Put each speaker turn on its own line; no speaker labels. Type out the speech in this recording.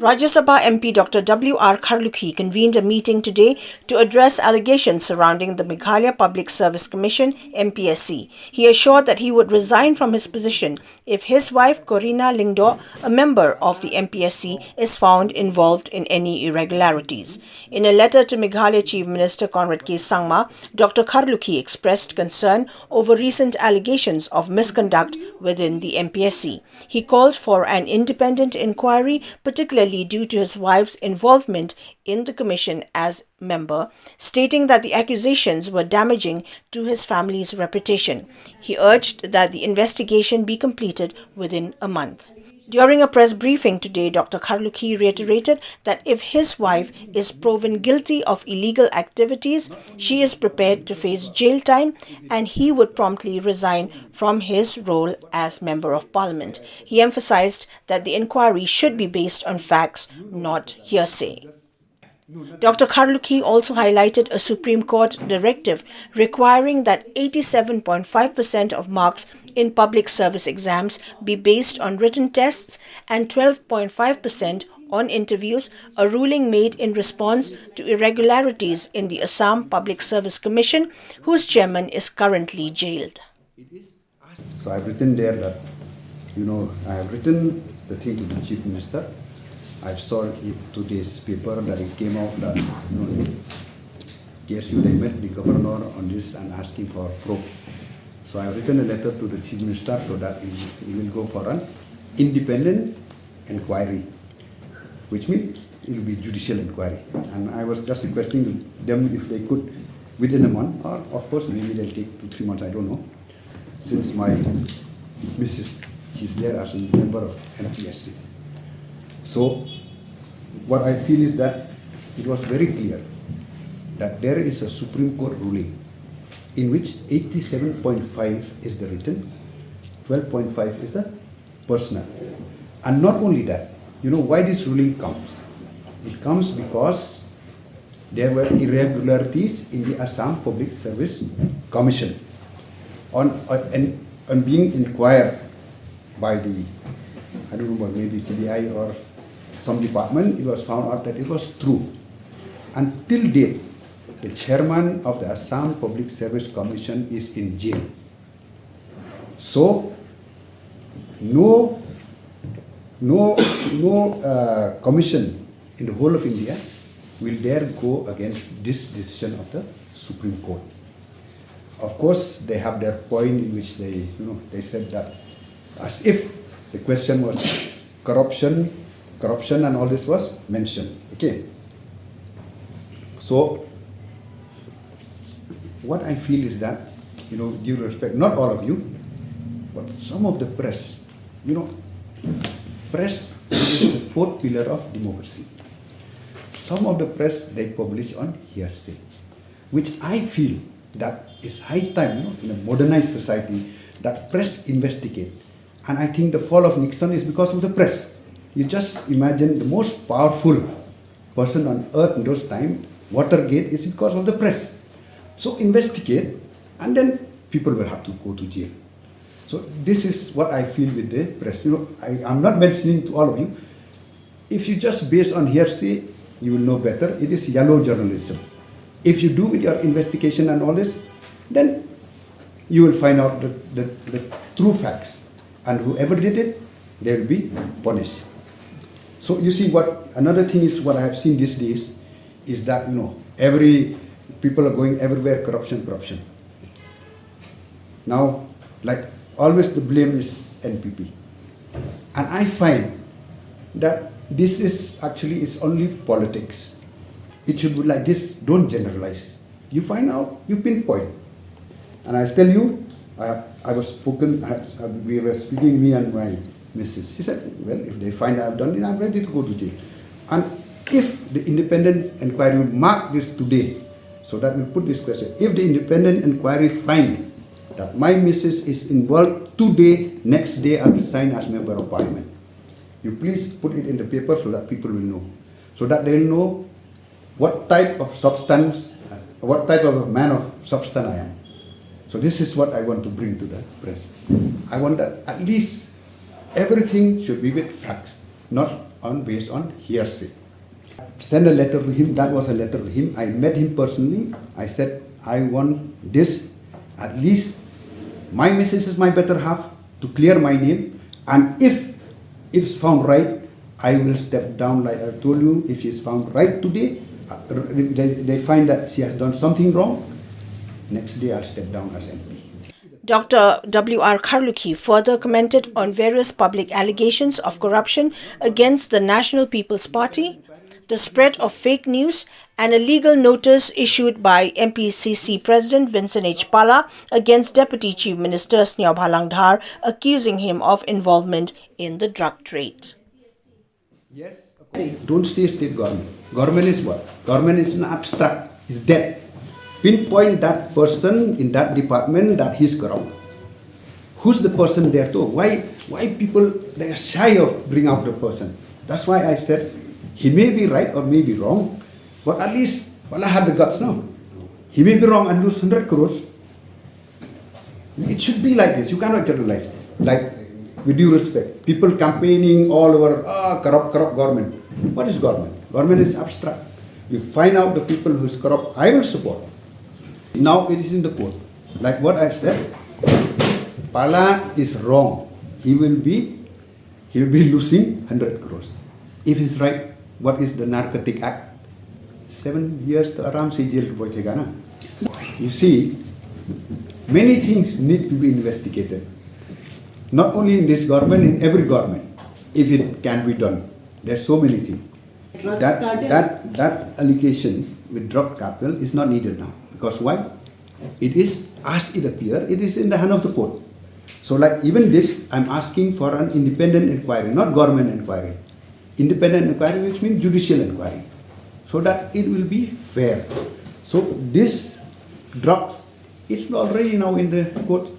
Rajya Sabha MP Dr. W.R. Kharlukhi convened a meeting today to address allegations surrounding the Meghalaya Public Service Commission (Mpsc). He assured that he would resign from his position if his wife Corina Lyngdoh, a member of the Mpsc, is found involved in any irregularities. In a letter to Meghalaya Chief Minister Conrad K. Sangma, Dr. Kharlukhi expressed concern over recent allegations of misconduct within the Mpsc. He called for an independent inquiry, particularly due to his wife's involvement in the commission as member, stating that the accusations were damaging to his family's reputation. He urged that the investigation be completed within a month. During a press briefing today, Dr. Kharlukhi reiterated that if his wife is proven guilty of illegal activities, she is prepared to face jail time and he would promptly resign from his role as Member of Parliament. He emphasized that the inquiry should be based on facts, not hearsay. Dr. Kharlukhi also highlighted a Supreme Court directive requiring that 87.5% of marks in public service exams be based on written tests and 12.5% on interviews, a ruling made in response to irregularities in the Assam Public Service Commission, whose chairman is currently jailed.
So I've written there that, I have written the thing to the Chief Minister. I saw today's paper that it came out that, yes, they met the governor on this and asking for a probe. So I have written a letter to the Chief Minister so that he will go for an independent inquiry, which means it will be judicial inquiry. And I was just requesting them if they could, within a month, or of course maybe they'll take 2-3 months, I don't know, since my Mrs. is there as a member of Mpsc. So what I feel is that it was very clear that there is a Supreme Court ruling in which 87.5 is the written, 12.5 is the personal. And not only that, why this ruling comes? It comes because there were irregularities in the Assam Public Service Commission on being inquired by the, I don't know, maybe CBI or some department. It was found out that it was true. Until date, the chairman of the Assam Public Service Commission is in jail. So, no commission in the whole of India will dare go against this decision of the Supreme Court. Of course, they have their point in which they said that as if the question was corruption and all this was mentioned. Okay. So, what I feel is that, due respect, not all of you, but some of the press, press is the fourth pillar of democracy. Some of the press, they publish on hearsay, which I feel that is high time, in a modernized society, that press investigate. And I think the fall of Nixon is because of the press. You just imagine the most powerful person on earth in those times, Watergate, is because of the press. So investigate, and then people will have to go to jail. So this is what I feel with the press. I'm not mentioning to all of you. If you just base on hearsay, you will know better. It is yellow journalism. If you do with your investigation and all this, then you will find out the true facts. And whoever did it, they will be punished. So you see, another thing is what I have seen these days is that, people are going everywhere, corruption. Now, like always, the blame is NPP. And I find that this is actually only politics. It should be like this, don't generalize. You find out, you pinpoint. And I'll tell you, we were speaking, me and my missus. She said, well, if they find I've done it, I'm ready to go to jail. And if the independent inquiry will mark this today, so that we'll put this question, if the independent inquiry find that my missus is involved today, next day I'll resign as Member of Parliament. You please put it in the paper so that people will know. So that they'll know what type of substance, what type of a man of substance I am. So this is what I want to bring to the press. I want that at least everything should be with facts, not based on hearsay. Send a letter to him. That was a letter to him. I met him personally. I said, I want this, at least my message is my better half, to clear my name. And if it's found right, I will step down. Like I told you, if she's found right today, they find that she has done something wrong, next day I'll step down as MP.
Dr. W.R. Kharlukhi further commented on various public allegations of corruption against the National People's Party, the spread of fake news, and a legal notice issued by MPCC President Vincent H. Pala against Deputy Chief Minister Snyaobha Langdhar, accusing him of involvement in the drug trade.
Yes, don't say state government. Government is what? Government is an abstract, it's dead. Pinpoint that person in that department that he's corrupt. Who's the person there too? Why people, they are shy of bring out the person? That's why I said, he may be right or may be wrong, but at least Pala had the guts now. He may be wrong and lose 100 crores. It should be like this. You cannot generalize. Like, with due respect, people campaigning all over, corrupt government. What is government? Government is abstract. You find out the people who is corrupt, I will support. Now it is in the court. Like what I've said, Pala is wrong. He will be losing 100 crores. If he's right, what is the Narcotic Act? 7 years to aram se jail ko baithega na. You see, many things need to be investigated. Not only in this government, in every government, if it can be done. There's so many things. That allegation with drug cartel is not needed now. Because why? It is, as it appears, it is in the hand of the court. So like even this, I'm asking for an independent inquiry, not government inquiry. Independent inquiry, which means judicial inquiry. So that it will be fair. So this drugs, it's already now in the court.